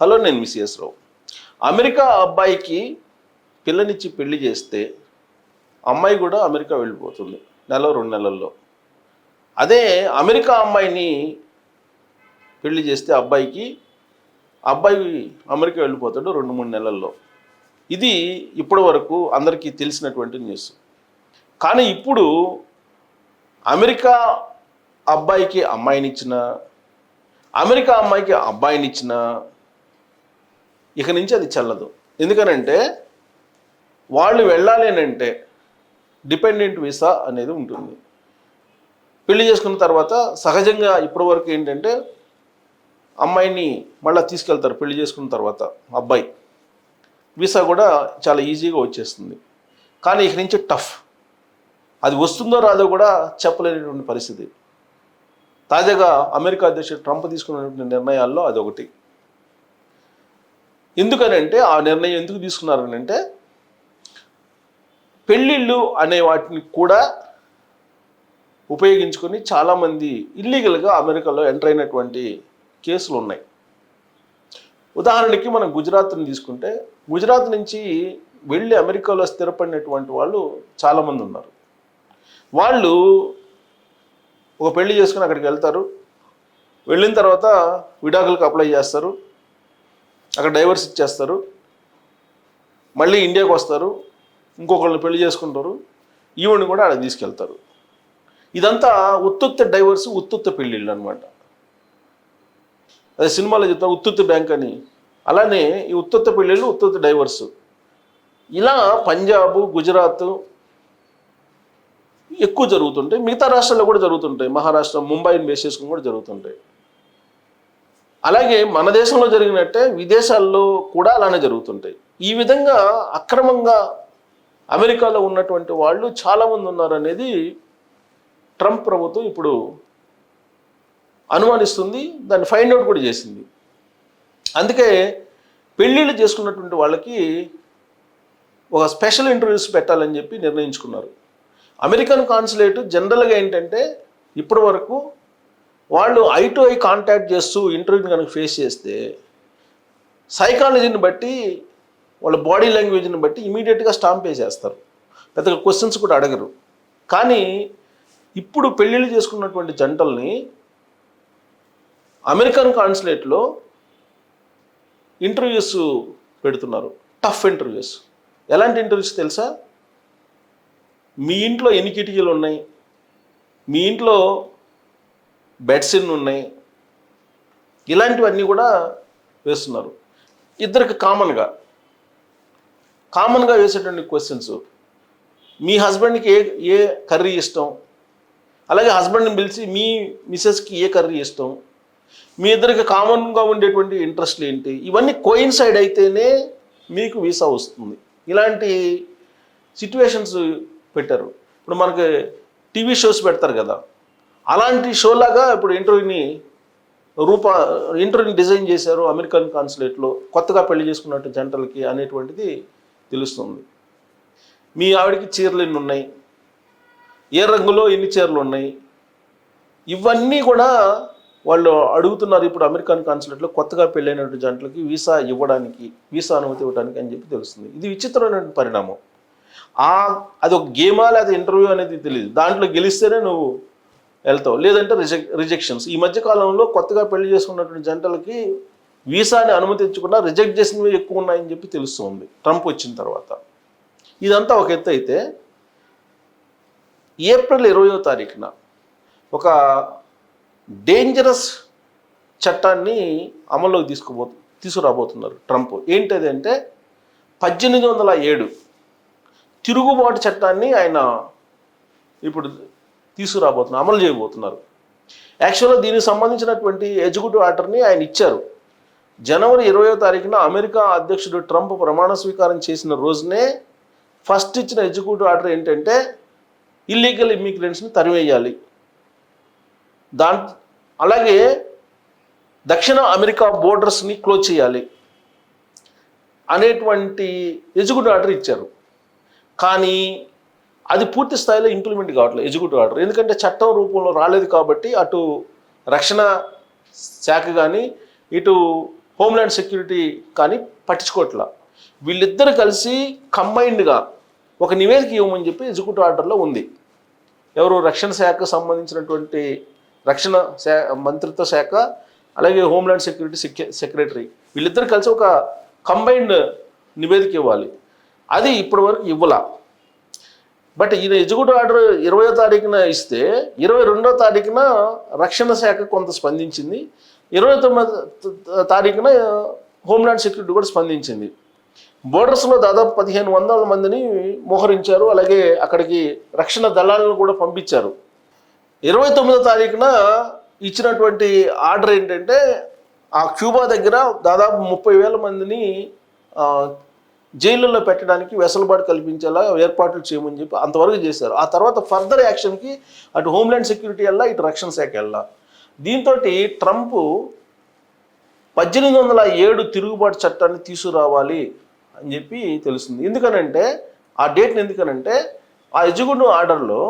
Hello, నేను miss రావు. America అబ్బాయికి పిల్లనిచ్చి పెళ్లి చేస్తే అమ్మాయి కూడా అమెరికా వెళ్ళిపోతుంది నెల 2 నెలల్లో. అదే అమెరికా అమ్మాయిని పెళ్లి చేస్తే అబ్బాయి అమెరికా వెళ్ళిపోతాడు 2-3 నెలల్లో. ఇది ఇప్పటి వరకు అందరికీ తెలిసినటువంటి న్యూస్. కానీ ఇప్పుడు అమెరికా అబ్బాయికి అమ్మాయినిచ్చిన, అమెరికా అమ్మాయికి అబ్బాయినిచ్చిన ఇక నుంచి అది చెల్లదు. ఎందుకనంటే వాళ్ళు వెళ్ళాలి అంటే డిపెండెంట్ వీసా అనేది ఉంటుంది. పెళ్లి చేసుకున్న తర్వాత సహజంగా ఇప్పటివరకు ఏంటంటే అమ్మాయిని మళ్ళీ తీసుకెళ్తారు. పెళ్లి చేసుకున్న తర్వాత అబ్బాయి వీసా కూడా చాలా ఈజీగా వచ్చేస్తుంది. కానీ ఇక నుంచి టఫ్. అది వస్తుందో రాదో కూడా చెప్పలేనటువంటి పరిస్థితి. తాజాగా అమెరికా అధ్యక్షుడు ట్రంప్ తీసుకున్నటువంటి నిర్ణయాల్లో అదొకటి. ఎందుకనంటే ఆ నిర్ణయం ఎందుకు తీసుకున్నారనంటే పెళ్ళిళ్ళు అనే వాటిని కూడా ఉపయోగించుకొని చాలామంది ఇల్లీగల్గా అమెరికాలో ఎంటర్ అయినటువంటి కేసులు ఉన్నాయి. ఉదాహరణకి మనం గుజరాత్ని తీసుకుంటే, గుజరాత్ నుంచి వెళ్ళి అమెరికాలో స్థిరపడినటువంటి వాళ్ళు చాలామంది ఉన్నారు. వాళ్ళు ఒక పెళ్లి చేసుకుని అక్కడికి వెళ్తారు. వెళ్ళిన తర్వాత విడాకులకు అప్లై చేస్తారు, అక్కడ డైవర్స్ ఇచ్చేస్తారు, మళ్ళీ ఇండియాకి వస్తారు, ఇంకొకళ్ళని పెళ్లి చేసుకుంటారు, ఈవెంట్ కూడా అక్కడ తీసుకెళ్తారు. ఇదంతా ఉత్తుత్త డైవర్స్, ఉత్తుత్త పెళ్ళిళ్ళు అనమాట. అదే సినిమాలో చెప్తారు ఉత్తుత్త బ్యాంక్ అని. అలానే ఈ ఉత్తుత్త పెళ్ళిళ్ళు, ఉత్తుత్త డైవర్స్ ఇలా పంజాబ్, గుజరాత్ ఎక్కువ జరుగుతుంటాయి. మిగతా రాష్ట్రాల్లో కూడా జరుగుతుంటాయి. మహారాష్ట్ర, ముంబైని బేస్ చేసుకుని కూడా జరుగుతుంటాయి. అలాగే మన దేశంలో జరిగినట్టే విదేశాల్లో కూడా అలానే జరుగుతుంటాయి. ఈ విధంగా అక్రమంగా అమెరికాలో ఉన్నటువంటి వాళ్ళు చాలామంది ఉన్నారనేది ట్రంప్ ప్రభుత్వం ఇప్పుడు అనుమానిస్తుంది. దాన్ని ఫైండ్ అవుట్ కూడా చేసింది. అందుకే పెళ్ళిళ్ళు చేసుకున్నటువంటి వాళ్ళకి ఒక స్పెషల్ ఇంటర్వ్యూస్ పెట్టాలని చెప్పి నిర్ణయించుకున్నారు. అమెరికన్ కాన్సులేట్ జనరల్గా ఏంటంటే ఇప్పటి వరకు వాళ్ళు ఐ టు ఐ కాంటాక్ట్ చేస్తూ ఇంటర్వ్యూని కనుక ఫేస్ చేస్తే సైకాలజీని బట్టి, వాళ్ళ బాడీ లాంగ్వేజ్ని బట్టి ఇమీడియట్గా స్టాంప్ వేసేస్తారు. పెద్దగా క్వశ్చన్స్ కూడా అడగరు. కానీ ఇప్పుడు పెళ్ళిళ్ళు చేసుకున్నటువంటి జంటల్ని అమెరికన్ కాన్సులేట్లో ఇంటర్వ్యూస్ పెడుతున్నారు. Tough interviews. ఎలాంటి ఇంటర్వ్యూస్ తెలుసా? మీ ఇంట్లో ఎన్ని కిటికీలు ఉన్నాయి, మీ ఇంట్లో బెడ్స్ ఎన్ని ఉన్నాయి, ఇలాంటివన్నీ కూడా వేస్తున్నారు. ఇద్దరికి కామన్గా వేసేటువంటి క్వశ్చన్స్. మీ హస్బెండ్కి ఏ కర్రీ ఇష్టం, అలాగే హస్బెండ్ని పిలిచి మీ మిసెస్కి ఏ కర్రీ ఇష్టం, మీ ఇద్దరికి కామన్గా ఉండేటువంటి ఇంట్రెస్ట్లు ఏంటి, ఇవన్నీ కోయిన్సైడ్ అయితేనే మీకు వీసా వస్తుంది. ఇలాంటి సిట్యువేషన్స్ పెట్టారు. ఇప్పుడు మనకి టీవీ షోస్ పెడతారు కదా, అలాంటి షోలాగా ఇప్పుడు ఇంటర్వ్యూని డిజైన్ చేశారు అమెరికన్ కాన్సులేట్లో. కొత్తగా పెళ్లి చేసుకున్నట్టు జంటలకి అనేటువంటిది తెలుస్తుంది. మీ ఆవిడకి చీరలు ఎన్ని ఉన్నాయి, ఏ రంగులో ఎన్ని చీరలు ఉన్నాయి, ఇవన్నీ కూడా వాళ్ళు అడుగుతున్నారు ఇప్పుడు అమెరికన్ కాన్సులేట్లో. కొత్తగా పెళ్ళైనటువంటి జంటలకి వీసా అనుమతి ఇవ్వడానికి అని చెప్పి తెలుస్తుంది. ఇది విచిత్రమైన పరిణామం. అది ఒక గేమా లేదా ఇంటర్వ్యూ అనేది తెలియదు. దాంట్లో గెలిస్తేనే నువ్వు వెళ్తావు, లేదంటే రిజెక్షన్స్. ఈ మధ్యకాలంలో కొత్తగా పెళ్లి చేసుకున్నటువంటి జంటలకి వీసాని అనుమతించకుండా రిజెక్ట్ చేసినవి ఎక్కువ ఉన్నాయని చెప్పి తెలుస్తుంది ట్రంప్ వచ్చిన తర్వాత. ఇదంతా ఒక ఎత్తు అయితే, ఏప్రిల్ 20వ తారీఖున ఒక డేంజరస్ చట్టాన్ని అమల్లోకి తీసుకురాబోతున్నారు ట్రంప్. ఏంటది అంటే 1807 తిరుగుబాటు చట్టాన్ని ఆయన ఇప్పుడు తీసుకురాబోతున్నారు, అమలు చేయబోతున్నారు. యాక్చువల్గా దీనికి సంబంధించినటువంటి ఎగ్జిక్యూటివ్ ఆర్డర్ని ఆయన ఇచ్చారు. జనవరి 20వ తారీఖున అమెరికా అధ్యక్షుడు ట్రంప్ ప్రమాణ స్వీకారం చేసిన రోజునే ఫస్ట్ ఇచ్చిన ఎగ్జిక్యూటివ్ ఆర్డర్ ఏంటంటే ఇల్లీగల్ ఇమ్మిగ్రెంట్స్ని తరివేయాలి, అలాగే దక్షిణ అమెరికా బోర్డర్స్ని క్లోజ్ చేయాలి అనేటువంటి ఎగ్జిక్యూటివ్ ఆర్డర్ ఇచ్చారు. కానీ అది పూర్తి స్థాయిలో ఇంప్లిమెంట్ కావట్లేదు ఎగ్జిక్యూటివ్ ఆర్డర్. ఎందుకంటే చట్టం రూపంలో రాలేదు కాబట్టి అటు రక్షణ శాఖ కానీ, ఇటు హోమ్ల్యాండ్ సెక్యూరిటీ కానీ పట్టించుకోవట్లా. వీళ్ళిద్దరు కలిసి కంబైన్డ్గా ఒక నివేదిక ఇవ్వమని చెప్పి ఎగ్జిక్యూటివ్ ఆర్డర్లో ఉంది. ఎవరు? రక్షణ శాఖకు సంబంధించినటువంటి రక్షణ మంత్రిత్వ శాఖ, అలాగే హోమ్ల్యాండ్ సెక్యూరిటీ సెక్రటరీ వీళ్ళిద్దరు కలిసి ఒక కంబైన్డ్ నివేదిక ఇవ్వాలి. అది ఇప్పటి వరకు ఇవ్వాల. బట్ ఈయన ఎగ్జిక్యూటివ్ ఆర్డర్ 20వ తారీఖున ఇస్తే 22వ తారీఖున రక్షణ శాఖ కొంత స్పందించింది, 29వ తారీఖున హోమ్ల్యాండ్ సెక్యూరిటీ కూడా స్పందించింది. బోర్డర్స్లో దాదాపు 1500 మందిని మోహరించారు, అలాగే అక్కడికి రక్షణ దళాలను కూడా పంపించారు. 29వ తారీఖున ఇచ్చినటువంటి ఆర్డర్ ఏంటంటే ఆ క్యూబా దగ్గర దాదాపు 30,000 మందిని జైళ్ళల్లో పెట్టడానికి వెసులుబాటు కల్పించేలా ఏర్పాట్లు చేయమని చెప్పి అంతవరకు చేశారు. ఆ తర్వాత ఫర్దర్ యాక్షన్కి అటు హోమ్ల్యాండ్ సెక్యూరిటీ వెళ్ళా, ఇటు రక్షణ శాఖ వెళ్ళా. దీంతో ట్రంప్ 1807 తిరుగుబాటు చట్టాన్ని తీసుకురావాలి అని చెప్పి తెలుస్తుంది. ఎందుకనంటే ఆ డేట్ని ఎందుకనంటే ఆ ఎగ్జిక్యూటివ్ ఆర్డర్లో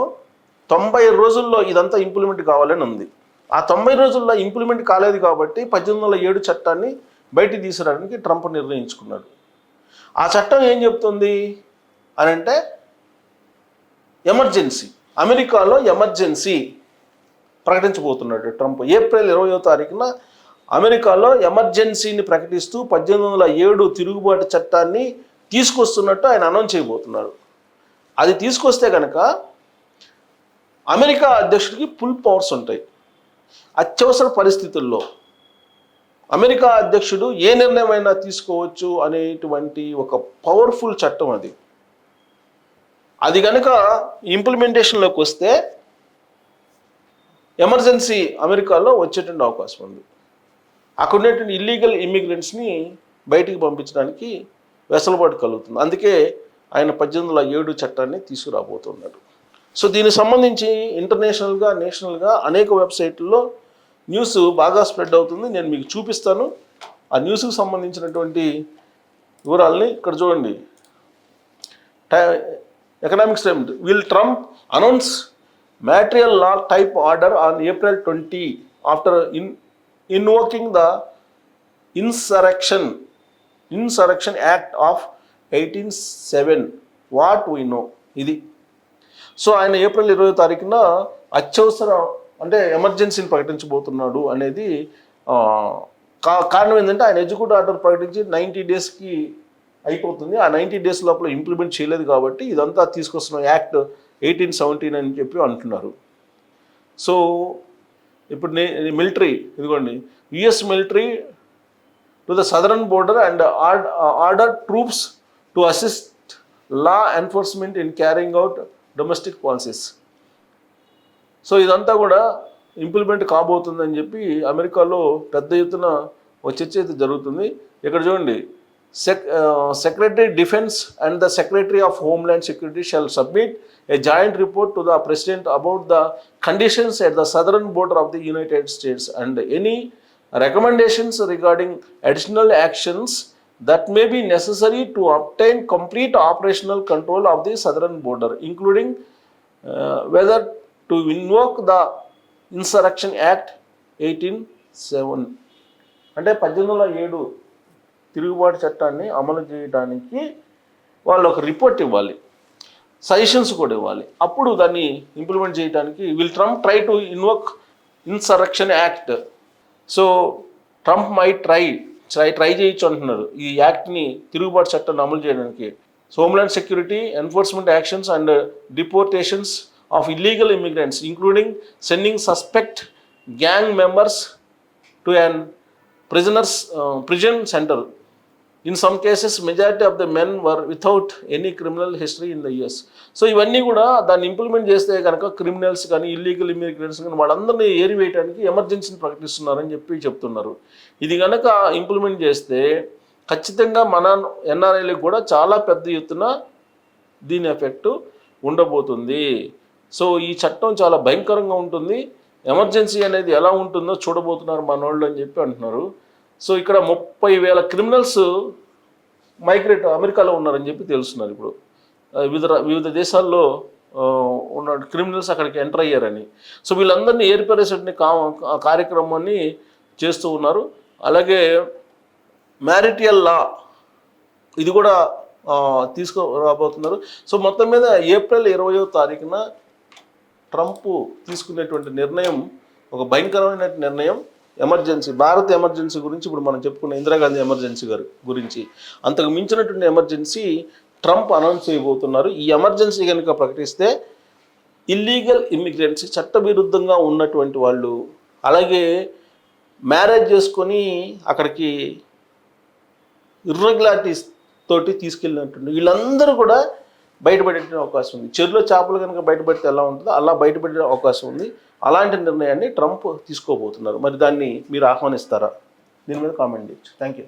90 రోజుల్లో ఇదంతా ఇంప్లిమెంట్ కావాలని ఉంది. ఆ 90 రోజుల్లో ఇంప్లిమెంట్ కాలేదు కాబట్టి 1807 చట్టాన్ని బయటికి తీసుకురావడానికి ట్రంప్ నిర్ణయించుకున్నాడు. ఆ చట్టం ఏం చెప్తుంది అని అంటే ఎమర్జెన్సీ, అమెరికాలో ఎమర్జెన్సీ ప్రకటించబోతున్నాడు ట్రంప్. ఏప్రిల్ 20వ తారీఖున అమెరికాలో ఎమర్జెన్సీని ప్రకటిస్తూ 1807 తిరుగుబాటు చట్టాన్ని తీసుకొస్తున్నట్టు ఆయన అనౌన్స్ చేయబోతున్నారు. అది తీసుకొస్తే కనుక అమెరికా అధ్యక్షుడికి ఫుల్ పవర్స్ ఉంటాయి. అత్యవసర పరిస్థితుల్లో అమెరికా అధ్యక్షుడు ఏ నిర్ణయమైనా తీసుకోవచ్చు అనేటువంటి ఒక పవర్ఫుల్ చట్టం అది. అది కనుక ఇంప్లిమెంటేషన్లోకి వస్తే ఎమర్జెన్సీ అమెరికాలో వచ్చేటువంటి అవకాశం ఉంది. అక్కడ ఉన్నటువంటి ఇల్లీగల్ ఇమ్మిగ్రెంట్స్ని బయటికి పంపించడానికి వెసులుబాటు కలుగుతుంది. అందుకే ఆయన 1807 చట్టాన్ని తీసుకురాబోతున్నాడు. సో దీనికి సంబంధించి ఇంటర్నేషనల్గా, నేషనల్గా అనేక వెబ్సైట్లలో న్యూస్ బాగా స్ప్రెడ్ అవుతుంది. నేను మీకు చూపిస్తాను ఆ న్యూస్కి సంబంధించినటువంటి వివరాలని. ఇక్కడ చూడండి, economics times, will Trump announce material law type order on April 20 after invoking the insurrection act of 1807 what we know. ఇది సో ఆయన ఏప్రిల్ 20వ తారీఖున అత్యవసర అంటే ఎమర్జెన్సీని ప్రకటించబోతున్నాడు అనేది కారణం ఏంటంటే ఆయన ఎగ్జిక్యూటివ్ ఆర్డర్ ప్రకటించి 90 డేస్కి అయిపోతుంది. ఆ 90 డేస్ లోపల ఇంప్లిమెంట్ చేయలేదు కాబట్టి ఇదంతా తీసుకొస్తున్న యాక్ట్ 1817 అని చెప్పి అంటున్నారు. సో ఇప్పుడు మిలిటరీ, ఇదిగోండి, US military to the southern border and order troops to assist law enforcement in carrying out domestic policies. So ఇదంతా కూడా ఇంప్లిమెంట్ కాబోతుందని చెప్పి అమెరికాలో పెద్ద ఎత్తున ఒక చర్చ అయితే జరుగుతుంది. ఇక్కడ చూడండి, secretary defence and the secretary of homeland security shall submit a joint report to the president about the conditions at the southern border of the United States and any recommendations regarding additional actions that may be necessary to obtain complete operational control of the southern border, including whether to invoke the Insurrection Act 1807. అంటే 1807 తిరుగుబాటు చట్టాన్ని అమలు చేయడానికి వాళ్ళు ఒక report ఇవ్వాలి, suggestions కూడా ఇవ్వాలి. అప్పుడు దాన్ని ఇంప్లిమెంట్ చేయడానికి will Trump try to invoke insurrection act. So Trump might try చేయొచ్చు అంటున్నారు ఈ యాక్ట్ని, తిరుగుబాటు చట్టాన్ని అమలు చేయడానికి. So homeland security enforcement actions and deportations of illegal immigrants including sending suspect gang members to an prison center. In some cases, majority of the men were without any criminal history in the US. So ఇవన్నీ కూడా దాన్ని implement చేస్తే కనుక criminals కానీ illegal immigrants కానీ వాళ్ళందరినీ ఏరివేయడానికి ఎమర్జెన్సీని ప్రకటిస్తున్నారని చెప్పి చెప్తున్నారు. ఇది కనుక ఇంప్లిమెంట్ చేస్తే ఖచ్చితంగా మన ఎన్ఆర్ఐలకు కూడా చాలా పెద్ద ఎత్తున దీని ఎఫెక్ట్ ఉండబోతుంది. సో ఈ చట్టం చాలా భయంకరంగా ఉంటుంది. ఎమర్జెన్సీ అనేది ఎలా ఉంటుందో చూడబోతున్నారు మనోళ్ళు అని చెప్పి అంటున్నారు. సో ఇక్కడ 30,000 క్రిమినల్స్ మైగ్రేట్ అమెరికాలో ఉన్నారని చెప్పి తెలుస్తున్నారు. ఇప్పుడు వివిధ దేశాల్లో ఉన్న క్రిమినల్స్ అక్కడికి ఎంటర్ అయ్యారని. సో వీళ్ళందరినీ ఏర్పరేసేటువంటి కార్యక్రమాన్ని చేస్తూ ఉన్నారు. అలాగే మ్యారిటల్ లా ఇది కూడా తీసుకురాబోతున్నారు. సో మొత్తం మీద ఏప్రిల్ 20వ తారీఖున ట్రంప్ తీసుకునేటువంటి నిర్ణయం ఒక భయంకరమైన నిర్ణయం. ఎమర్జెన్సీ, భారత్ ఎమర్జెన్సీ గురించి ఇప్పుడు మనం చెప్పుకున్న ఇందిరాగాంధీ ఎమర్జెన్సీ గురించి అంతకు మించినటువంటి ఎమర్జెన్సీ ట్రంప్ అనౌన్స్ చేయబోతున్నారు. ఈ ఎమర్జెన్సీ కనుక ప్రకటిస్తే ఇల్లీగల్ ఇమ్మిగ్రెంట్స్, చట్టవిరుద్ధంగా ఉన్నటువంటి వాళ్ళు, అలాగే మ్యారేజ్ చేసుకొని అక్కడికి ఇర్రెగ్యులారిటీస్ తోటి తీసుకెళ్ళినట్టు వీళ్ళందరూ కూడా బయటపడే అవకాశం ఉంది. చెరువులో చేపలు కనుక బయటపడితే ఎలా ఉంటుందో అలా బయటపడే అవకాశం ఉంది. అలాంటి నిర్ణయాన్ని ట్రంప్ తీసుకోబోతున్నారు. మరి దాన్ని మీరు ఆహ్వానిస్తారా? దీని మీద కామెంట్ చేయొచ్చు. Thank you.